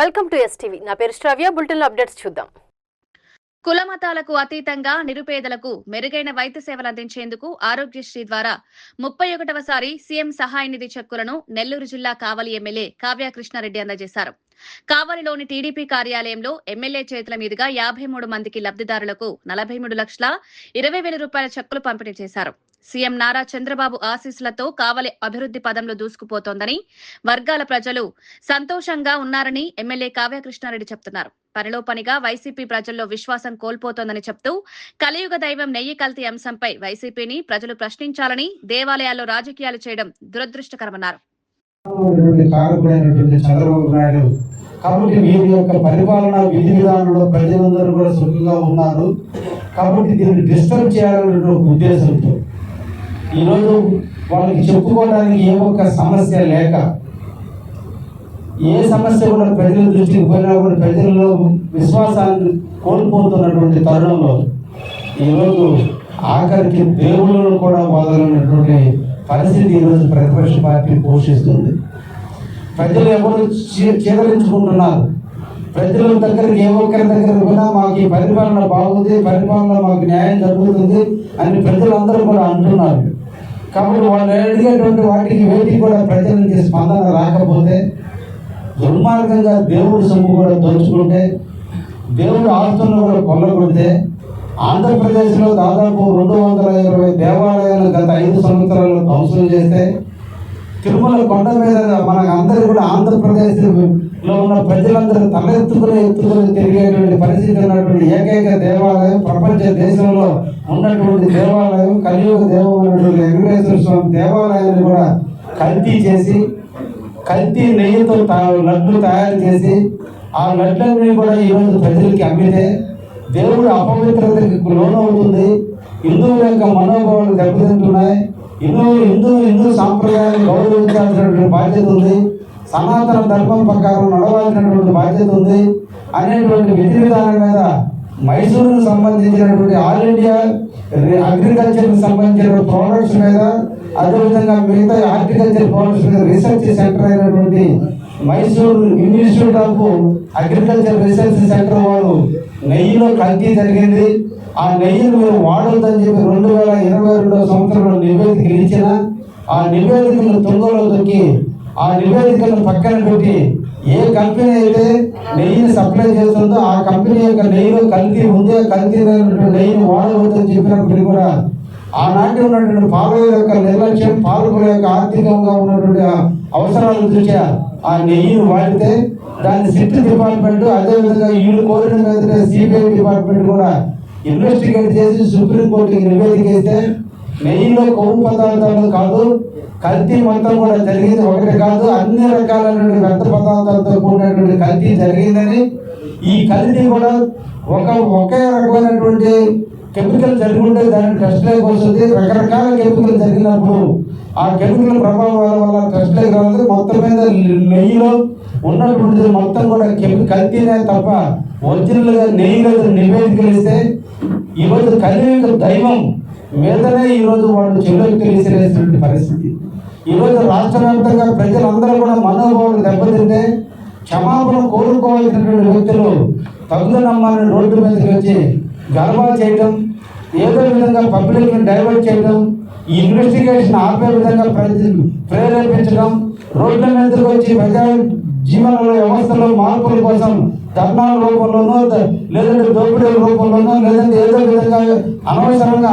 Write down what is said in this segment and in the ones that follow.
Welcome to STV. నా పేరు శ్రావ్య. Bulletin updates చూద్దాం. కులమతాలకు అతీతంగా నిరుపేదలకు మెరుగైన వైద్య సేవలు అందించేందుకు ఆరోగ్యశ్రీ ద్వారా 31వసారి సీఎం సహాయ నిధి చెక్కులను నెల్లూరు జిల్లా కావలి ఎమ్మెల్యే కావ్య కృష్ణారెడ్డి అందజేశారు. కావలిలోని టీడీపీ కార్యాలయంలో ఎమ్మెల్యే చేతుల మీదుగా 53 మందికి లబ్దిదారులకు 43,20,000 రూపాయల చెక్కులు పంపిణీ చేశారు. సీఎం నారా చంద్రబాబు ఆశీస్సులతో కావలి అభివృద్ధి పదంలో దూసుకుపోతోందని, వర్గాల ప్రజలు సంతోషంగా ఉన్నారని ఎమ్మెల్యే కావ్య కృష్ణారెడ్డి చెప్తున్నారు. పనిలో పనిగా వైసీపీ ప్రజల్లో విశ్వాసం కోల్పోతోందని చెప్తూ కలియుగ దైవం నెయ్యి కల్తీ అంశంపై వైసీపీని ప్రజలు ప్రశ్నించాలని, దేవాలయాల్లో రాజకీయాలు చేయడం దురదృష్టకరమన్నారు. కాబట్టి వీరి యొక్క పరిపాలన విధి విధానంలో ప్రజలందరూ కూడా సుఖంగా ఉన్నారు. కాబట్టి దీన్ని డిస్టర్బ్ చేయాలనే ఉద్దేశంతో ఈరోజు వాళ్ళకి చెప్పుకోవడానికి ఏ ఒక్క సమస్య లేక, ఏ సమస్య కూడా ప్రజల దృష్టికి పోయినా కూడా ప్రజల్లో విశ్వాసాన్ని కోల్పోతున్నటువంటి తరుణంలో ఈరోజు ఆఖరికి దేవుళ్ళను కూడా వదలనటువంటి పరిస్థితి ఈరోజు ప్రతిపక్ష పార్టీ పోషిస్తుంది. ప్రజలు ఎవరు చేదరించుకుంటున్నారు. ప్రజల దగ్గరికి ఏ ఒక్కరి దగ్గర కూడా మాకు ఈ పరిపాలన బాగుంది, పరిపాలన మాకు న్యాయం జరుగుతుంది అని ప్రజలందరూ కూడా అంటున్నారు. కాబట్టి వాళ్ళు అడిగేటువంటి వాటికి వేటికి కూడా ప్రజల నుంచి స్పందన రాకపోతే, దుర్మార్గంగా దేవుడి సొమ్ము కూడా దోచుకుంటే, దేవుడి ఆస్తులను కూడా కొల్లగొడితే, ఆంధ్రప్రదేశ్లో దాదాపు 220 దేవాలయాలు గత 5 సంవత్సరాలు ధ్వంసం చేస్తే, తిరుమల కొండ మీద మనకు అందరూ కూడా ఆంధ్రప్రదేశ్లో ఉన్న ప్రజలందరూ ఎత్తుకుని తిరిగేటువంటి పరిస్థితి ఉన్నటువంటి ఏకైక దేవాలయం, ప్రపంచ దేశంలో ఉన్నటువంటి దేవాలయం, కలియుగ దేవమైనటువంటి వెంకటేశ్వర స్వామి దేవాలయాన్ని కూడా కల్తీ చేసి, కల్తీ నెయ్యితో లడ్డు తయారు చేసి, ఆ లడ్లన్నీ కూడా ఈరోజు ప్రజలకి అమ్మితే దేవుడు అపవిత్రతకి లోనవుతుంది. హిందువుల యొక్క మనోభావాలు దెబ్బతింటున్నాయి. హిందూ సాంప్రదాయాన్ని గౌరవించాల్సినటువంటి బాధ్యత ఉంది. సనాతన ధర్మం ప్రకారం నడవాల్సినటువంటి బాధ్యత ఉంది అనేటువంటి విధి విధానం మీద మైసూరుకు సంబంధించినటువంటి ఆల్ ఇండియా అగ్రికల్చర్కి సంబంధించిన ప్రోడక్ట్స్ మీద, అదేవిధంగా మిగతా హార్టికల్చర్ ప్రోడక్ట్స్ మీద రీసెర్చ్ సెంటర్ అయినటువంటి Mysuru institute of agriculture research centre వారు నెయ్యిలో కల్తీ జరిగింది, ఆ నెయ్యిని మీరు వాడొద్దని చెప్పి 2022 సంవత్సరంలో నివేదిక ఇచ్చిన, ఆ నివేదికను తుంగలో తొక్కి ఆ నివేదికను పక్కన పెట్టి ఏ కంపెనీ అయితే నెయ్యిని సప్లై చేస్తుందో ఆ కంపెనీ యొక్క నెయ్యిలో కల్తీ ఉంది, కల్తీ నెయ్యిని వాడవద్దని చెప్పినప్పటికీ కూడా ఆనాటి ఉన్నటువంటి పాలకుల యొక్క నిర్లక్ష్యం, పాలకుల యొక్క ఆర్థికంగా ఉన్నటువంటి అవసరాల దృష్ట్యా ఆ నెయ్యిని వాడితే దాన్ని సిట్ డిపార్ట్మెంట్, అదేవిధంగా వీళ్ళు కోరిన మీద సిబిఐ డిపార్ట్మెంట్ కూడా ఇన్వెస్టిగేట్ చేసి సుప్రీంకోర్టుకి నివేదిక ఇస్తే నెయ్యిలో కొవ్వు పదార్థాలు కాదు, కల్తీ మొత్తం కూడా జరిగింది. ఒకటి కాదు, అన్ని రకాలైనటువంటి వ్యర్థ పదార్థాలతో కూడినటువంటి కల్తీ జరిగిందని, ఈ కల్తీ కూడా ఒకే రకమైనటువంటి కెమికల్ జరుగుంటే దాన్ని టెస్ట్ లేక వస్తుంది. రకరకాల కెమికల్ జరిగినప్పుడు ఆ కెమికల్ ప్రభావాల వల్ల టెస్ట్ లేక రాలేదు. మొత్తం మీద నెయ్యిలో ఉన్నటువంటిది మొత్తం కూడా కల్తీనే తప్ప ఒరిజినల్గా నెయ్యి మీద నివేదికలు ఇస్తే ఈరోజు కలియుగ దైవం మీదనే ఈరోజు వాళ్ళు చెవులకు తెలిసినటువంటి పరిస్థితి. ఈరోజు రాష్ట్ర వ్యాప్తంగా ప్రజలందరూ కూడా మనోభావాలు దెబ్బతింటే క్షమాపణ కోరుకోవాల్సినటువంటి వ్యక్తులు తగుదనమ్మని రోడ్డు మీదకి వచ్చి గర్వా చేయడం, ఏదో విధంగా పబ్లిక్ని డైవర్ట్ చేయడం, ఈ ఇన్వెస్టిగేషన్ ఆపే విధంగా ప్రేరేపించడం, రోడ్ల మీదకి వచ్చి ప్రజా జీవన వ్యవస్థలో మార్పుల కోసం ధర్నాల రూపంలోనో, లేదంటే దోపిడీల రూపంలోనో, లేదంటే ఏదో విధంగా అనవసరమైన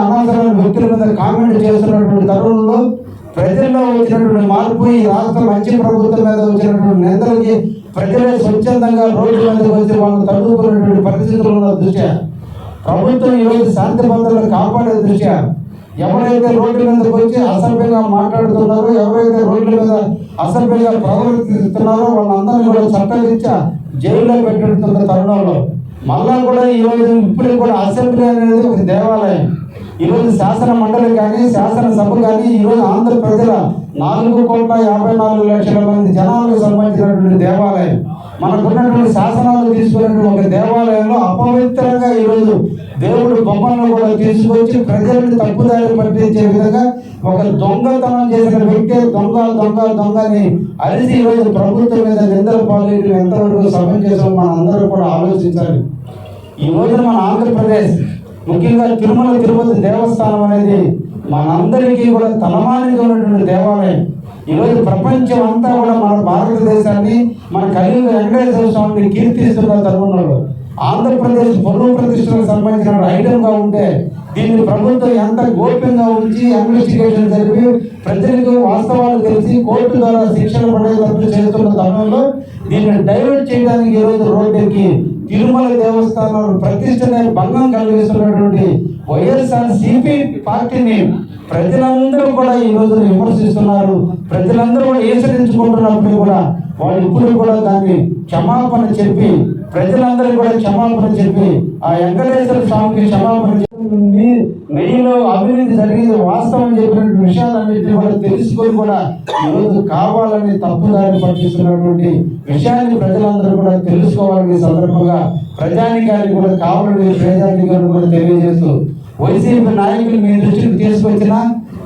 వ్యక్తుల మీద కామెంట్ చేస్తున్నటువంటి తరుణంలో ప్రజల్లో వచ్చినటువంటి మార్పు, ఈ రాష్ట్ర మంచి ప్రభుత్వం మీద వచ్చినటువంటి నిందలకి ప్రజలే స్వచ్ఛందంగా రోడ్ల మీదకి వచ్చి వాళ్ళు తడుపుకున్నటువంటి పరిస్థితులు ఉన్న దృష్ట్యా ప్రభుత్వం ఈరోజు శాంతి భద్రతలు కాపాడే దృష్ట్యా ఎవరైతే రోడ్ల మీదకి వచ్చి అసభ్యంగా మాట్లాడుతున్నారో, ఎవరైతే రోడ్ల మీద అసభ్యంగా ప్రవర్తిస్తున్నారో వాళ్ళందరినీ కూడా చట్టరీత్యా జైల్లో పెట్టుతున్న తరుణంలో మళ్ళా కూడా ఈరోజు ఇప్పటికి కూడా అసెంబ్లీ అనేది ఒక దేవాలయం. ఈరోజు శాసన మండలి కానీ, శాసనసభ కానీ ఈరోజు ఆంధ్ర ప్రజల 4,54,00,000 మంది జనాలకు సంబంధించినటువంటి దేవాలయం. మనకున్నటువంటి శాసనాలు తీసుకున్నటువంటి ఒక దేవాలయంలో అపవిత్రంగా ఈరోజు దేవుడు బొమ్మలను కూడా తీసుకొచ్చి ప్రజలను తప్పుదారి పట్టించే విధంగా ఒక దొంగతనం చేసిన వ్యక్తి దొంగ దొంగ దొంగని అరిసి ఈరోజు ప్రభుత్వం మీద నిందలు పాలేయడం ఎంతవరకు సభ చేసామో మన అందరూ కూడా ఆలోచించాలి. ఈ రోజున మన ఆంధ్రప్రదేశ్ ముఖ్యంగా తిరుపతి దేవస్థానం అనేది మనందరికీ కూడా తలమానిగా ఉన్నటువంటి దేవాలయం. ఈరోజు ప్రపంచం అంతా కూడా మన భారతదేశాన్ని మన కలియుగ వెంకటేశ్వర స్వామిని కీర్తిస్తున్న తరుణంలో ఆంధ్రప్రదేశ్ పొరుగు ప్రతిష్టలకు సంబంధించిన ఐటమ్గా ఉంటే దీన్ని ప్రభుత్వం ఎంత గోప్యంగా ఉంచి ఇన్వెస్టిగేషన్ జరిపి ప్రజలకు వాస్తవాలు తెలిసి కోర్టు ద్వారా శిక్షలు పడేటట్టు చేస్తున్న తరుణంలో దీన్ని డైవర్ట్ చేయడానికి ఈరోజు రోడ్డుకి తిరుమల దేవస్థానం ప్రతిష్టనే భంగం కలిగిస్తున్నటువంటి వైఎస్ఆర్సీపీ పార్టీని ప్రజలందరూ కూడా ఈ రోజు విమర్శిస్తున్నారు. ప్రజలందరూ కూడా ఏసరించుకుంటున్నప్పుడు కూడా వాళ్ళు ఇప్పుడు కూడా దాన్ని క్షమాపణ చెప్పి ప్రజలందరూ కూడా క్షమాపణ చెప్పి ఆ వెంకటేశ్వర స్వామికి క్షమాపణ చెప్పి నెయ్యిలో అవినీతి జరిగింది వాస్తవం చెప్పినటువంటి విషయాలన్నింటినీ కూడా తెలుసుకొని కూడా ఈరోజు కావాలని తప్పుదారి పట్టిస్తున్నటువంటి విషయాన్ని ప్రజలందరూ కూడా తెలుసుకోవాలని సందర్భంగా ప్రజానికానికి కూడా కావాలని ప్రజానికాన్ని కూడా తెలియజేస్తూ వైసీపీ నాయకులు మీ దృష్టికి తీసుకొచ్చిన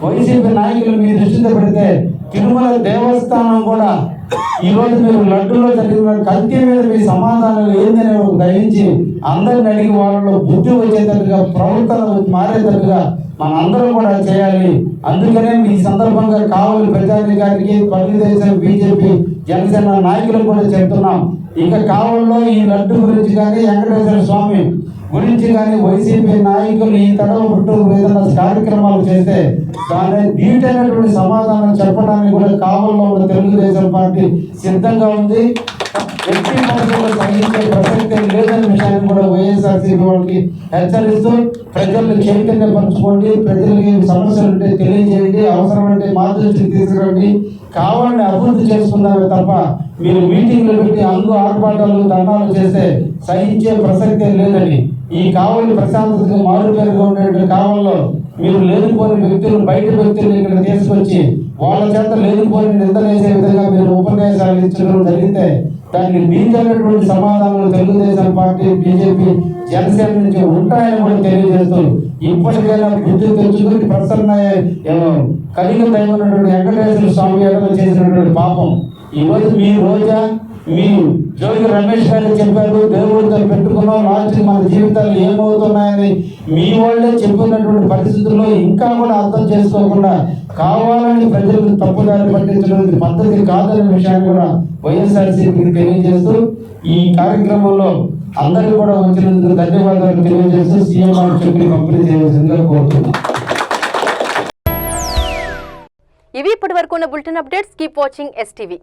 వైసీపీ నాయకులు మీ దృష్టిలో పెడితే తిరుమల దేవస్థానం కూడా ఈ రోజు మీరు లడ్డులో జరిగిన కల్తీ మీద మీ సమాధానం ఏందని గ్రహించి అందరిని అడిగి వాళ్ళలో బుద్ధి వచ్చేటట్టుగా ప్రవర్తన మారేటట్టుగా మనందరం కూడా చేయాలి. అందుకనే ఈ సందర్భంగా కావలి ప్రజానికానికి తెలుగుదేశం బీజేపీ జనసేన నాయకులకు కూడా చెప్తున్నాం. ఇక కావల్లో ఈ లడ్డు గురించి కానీ వెంకటేశ్వర స్వామి గురించి కానీ వైసీపీ నాయకులు ఈ తడవ పుట్టు ఏదైనా కార్యక్రమాలు చేస్తే దాని దీటైనటువంటి సమాధానం చెప్పడానికి కూడా కావల్లో ఉన్న తెలుగుదేశం పార్టీ సిద్ధంగా ఉంది. ఎట్టి పరిస్థితుల్లో సహించే ప్రసక్తే లేదనే విషయాన్ని కూడా వైఎస్ఆర్సీపీ వాళ్ళకి హెచ్చరిస్తూ ప్రజలను చైతన్యపరచుకోండి, ప్రజలకి సమస్యలు ఉంటే తెలియజేయండి, అవసరమంటే మా దృష్టికి తీసుకురండి, కావాలని అభివృద్ధి చేసుకున్నామే తప్ప మీరు మీటింగ్లు పెట్టి అంగు ఆర్పాటాలు ధర్నాలు చేస్తే సహించే ప్రసక్తే లేదని ఈ కావలి ప్రశాంతతకు మారుపేరుగా ఉండేటువంటి కావల్లో మీరు లేనిపోని వ్యక్తులను బయట వ్యక్తులను ఇక్కడ తీసుకొచ్చి వాళ్ళ చేత లేనిపోని నిందలేసే విధంగా మీరు ఉపన్యాసాలు ఇచ్చడం జరిగితే దానికి మీదైనటువంటి సమాధానం తెలుగుదేశం పార్టీ బీజేపీ జనసేన నుంచి ఉంటాయని కూడా తెలియజేస్తూ ఇప్పటికైనా బుద్ధి తెచ్చుకుని ప్రసన్న కలిగి దైవమైనటువంటి వెంకటేశ్వర స్వామి చేసినటువంటి పాపం ఈరోజు మీ రోజా మీ జోగి రమేష్ గారు చెప్పారు దేవుడితో పెట్టుకున్నాం లాస్ట్ మన జీవితాలు ఏమవుతున్నాయని మీ వాళ్ళే చెప్పినటువంటి పరిస్థితుల్లో ఇంకా కూడా అర్థం చేసుకోకుండా కావాలని ప్రజలకు తప్పుదారి పట్టించడానికి పద్ధతి కాదనే విషయాన్ని కూడా వైఎస్ఆర్సీపీకి తెలియజేస్తూ ఈ కార్యక్రమంలో అందరికీ కూడా వచ్చినందుకు ధన్యవాదాలు తెలియజేస్తూ సీఎం చెప్పి పంపిణీ చేయవలసిందిగా కోరుతున్నాం. ఇవి ఇప్పటి వరకు ఉన్న bulletin updates. Keep watching STV.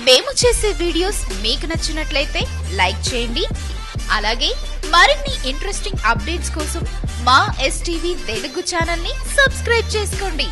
మేము చేసే వీడియోస్ మీకు నచ్చినట్లయితే లైక్ చేయండి. అలాగే మరిన్ని ఇంట్రెస్టింగ్ అప్డేట్స్ కోసం మా STV తెలుగు ఛానల్ ని సబ్స్క్రైబ్ చేసుకోండి.